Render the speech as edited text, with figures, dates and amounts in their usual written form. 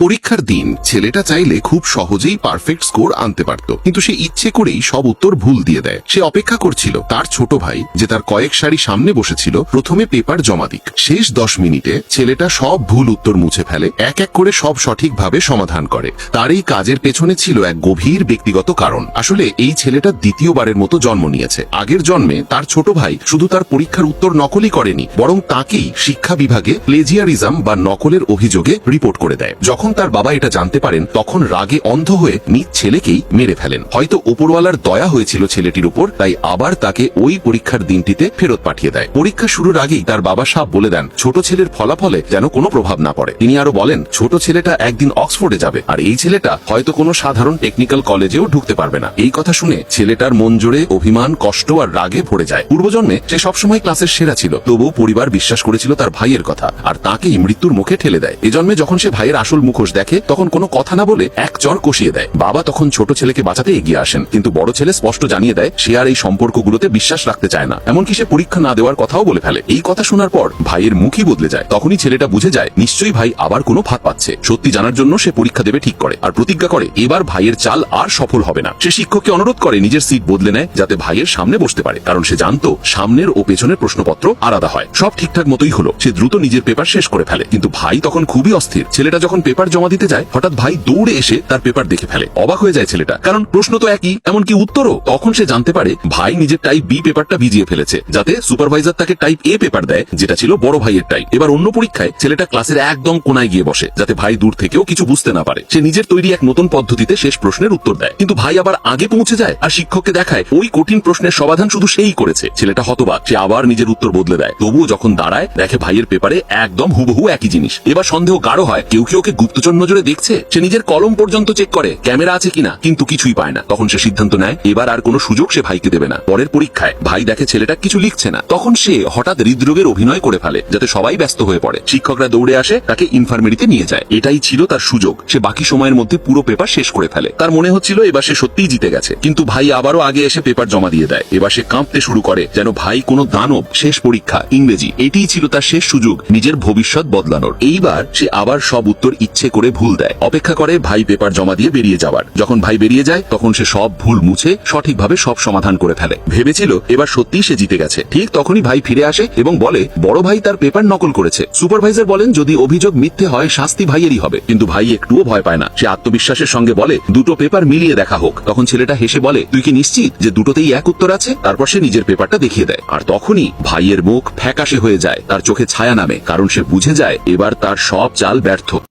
পরীক্ষার দিন ছেলেটা চাইলে খুব সহজেই পারফেক্ট স্কোর আনতে পারত, কিন্তু সে ইচ্ছে করেই সব উত্তর ভুল দিয়ে দেয়। সে অপেক্ষা করছিল তার ছোট ভাই, যে তার কয়েক সারি সামনে বসেছিল, প্রথমে পেপার জমা দিক। শেষ 10 মিনিটে ছেলেটা সব ভুল উত্তর মুছে ফেলে, এক এক করে সব সঠিকভাবে সমাধান করে। তার এই কাজের পেছনে ছিল এক গভীর ব্যক্তিগত কারণ। আসলে এই ছেলেটা দ্বিতীয়বারের মতো জন্ম নিয়েছে। আগের জন্মে তার ছোট ভাই শুধু তার পরীক্ষার উত্তর নকলই করেনি, বরং তাকেই শিক্ষা বিভাগে প্লেজিয়ারিজম বা নকলের অভিযোগে রিপোর্ট করে দেয়। যখন তার বাবা এটা জানতে পারেন, তখন রাগে অন্ধ হয়ে নিজ ছেলেকেই মেরে ফেলেন। হয়তো উপরওয়ালার দয়া হয়েছিল ছেলেটির উপর, তাই আবার তাকে ওই পরীক্ষার দিনটিতে ফেরত পাঠিয়ে দেয়। পরীক্ষা শুরুর আগেই তার বাবা সাহেব বলে দেন ছোট ছেলের ফলাফলে যেন কোনো প্রভাব না পড়ে। তিনি আরো বলেন ছোট ছেলেটা একদিন অক্সফোর্ডে যাবে, আর এই ছেলেটা হয়তো কোনো সাধারণ টেকনিক্যাল কলেজেও ঢুকতে পারবে না। এই কথা শুনে ছেলেটার মন জুড়ে অভিমান, কষ্ট আর রাগে ভরে যায়। পূর্বজন্মে সে সবসময় ক্লাসের সেরা ছিল, তবুও পরিবার বিশ্বাস করেছিল তার ভাইয়ের কথা, আর তাকেই মৃত্যুর মুখে ঠেলে দেয়। এ জন্মে যখন সে ভাইয়ের আসল মুখোশ দেখে, তখন কোনো কথা না বলে এক চর কষিয়ে দেয়। বাবা তখন ছোট ছেলেকে বাঁচাতে এগিয়ে আসেন, কিন্তু বড় ছেলে স্পষ্ট জানিয়ে দেয় সে আর এই সম্পর্কগুলোতে বিশ্বাস রাখতে চায় না। এমনকি সে পরীক্ষা না দেওয়ার কথাও বলে ফেলে। এই কথা শোনার পর ভাইয়ের মুখই বদলে যায়। তখনই ছেলেটা বুঝে যায় নিশ্চয়ই ভাই আবার কোনো ফাঁদ পাচ্ছে। সত্যি জানার জন্য সে পরীক্ষা দেবে ঠিক করে, আর প্রতিজ্ঞা করে এবার ভাইয়ের চাল আর সফল হবে না। সে শিক্ষককে অনুরোধ করে নিজের সিট বদলে নেয়, যাতে ভাইয়ের সামনে বসতে পারে, কারণ সে জানতো সামনের ও পেছনের প্রশ্নপত্র আলাদা হয়। সব ঠিকঠাক মতোই হলো। সে দ্রুত নিজের পেপার শেষ করে ফেলে, কিন্তু ভাই তখন খুবই অস্থির। ছেলেটা যখন পেপার জমা দিতে যায়, হঠাৎ ভাই দৌড়ে এসে তার পেপার দেখে ফেলে। অবাক হয়ে যায় ছেলেটা, কারণ প্রশ্ন তো একই, এমনকি উত্তরও। তখন সে জানতে পারে ভাই নিজের টাইপ বি পেপারটা ভিজিয়ে ফেলেছে, যাতে সুপারভাইজার তাকে টাইপ এ পেপার দেয়, যেটা ছিল বড় ভাইয়ের টাইপ। এবার অন্য পরীক্ষায় ছেলেটা ক্লাসের একদম কোনায় গিয়ে বসে, যাতে ভাই দূর থেকেও কিছু বুঝতে না পারে। সে নিজের তৈরি এক নতুন পদ্ধতিতে শেষ প্রশ্নের উত্তর দেয়, কিন্তু ভাই আবার আগে পৌঁছে যায় আর শিক্ষককে দেখায় ওই কঠিন প্রশ্নের সমাধান শুধু সেই করেছে। ছেলেটা হতবাক, সে আবার নিজের উত্তর বদলে দেয়। তবুও যখন দাঁড়ায়, দেখে ভাইয়ের পেপারে একদম হুবহু একই জিনিস। এবার সন্দেহ গাঢ় হয় কেউ কি ওকে গুপ্তচর নজরে দেখছে। সে নিজের কলম পর্যন্ত চেক করে ক্যামেরা আছে কিনা, কিন্তু কিছুই পায় না। তখন সে সিদ্ধান্ত নেয় এবার আর কোনো সুযোগ সে ভাইকে দেবে না। পরের পরীক্ষায় ভাই দেখে ছেলেটা কিছু লিখছে না। তখন সে হঠাৎ হৃদরোগের অভিনয় করে ফেলে, যাতে সবাই ব্যস্ত হয়ে পড়ে। শিক্ষকরা দৌড়ে আসে, তাকে ইনফার্মেরিতে নিয়ে যায়। এটাই ছিল তার সুযোগ। সে বাকি সময়ের মধ্যে পুরো পেপার শেষ করে ফেলে। তার মনে হচ্ছিল এবার সে সত্যিই জিতে গেছে, কিন্তু ভাই আবারও আগে এসে পেপার জমা দিয়ে দেয়। এবার সে কাঁপতে শুরু করে, যেন ভাই কোনো দানব। শেষ পরীক্ষা ইংরেজি, এটিই ছিল তার শেষ সুযোগ নিজের ভবিষ্যৎ বদলানোর। এইবার সে আবার সব উত্তর ইচ্ছে করে ভুল দেয়। অপেক্ষা করে ভাই পেপার জমা দিয়ে বেরিয়ে যাওয়ার। যখন ভাই বেরিয়ে যায়, তখন সে সব ভুল মুছে সঠিকভাবে সব সমাধান করে ফেলে। ভেবেছিল এবার সত্যিই সে জিতে গেছে। ঠিক তখনই ভাই ফিরে আসে এবং বলে বড় ভাই তার পেপার নকল করেছে। সুপারভাইজার বলেন যদি অভিযোগ মিথ্যে হয়, শাস্তি ভাইয়েরই হবে। কিন্তু ভাই একটুও ভয় পায় না। সে আত্মবিশ্বাসের সঙ্গে বলে দুটো পেপার মিলিয়ে দেখা হোক। তখন ছেলেটা হেসে বলে তুই কি নিশ্চিত যে দুটোতেই এক উত্তর আছে? তারপর সে নিজের পেপারটা দেখিয়ে দেয়। আর তখনই ভাইয়ের মুখ ফ্যাকাশে হয়ে যায়, তার চোখে ছায়া নামে, কারণ সে বুঝে যায় এবার তার সব চাল ব্যর্থ।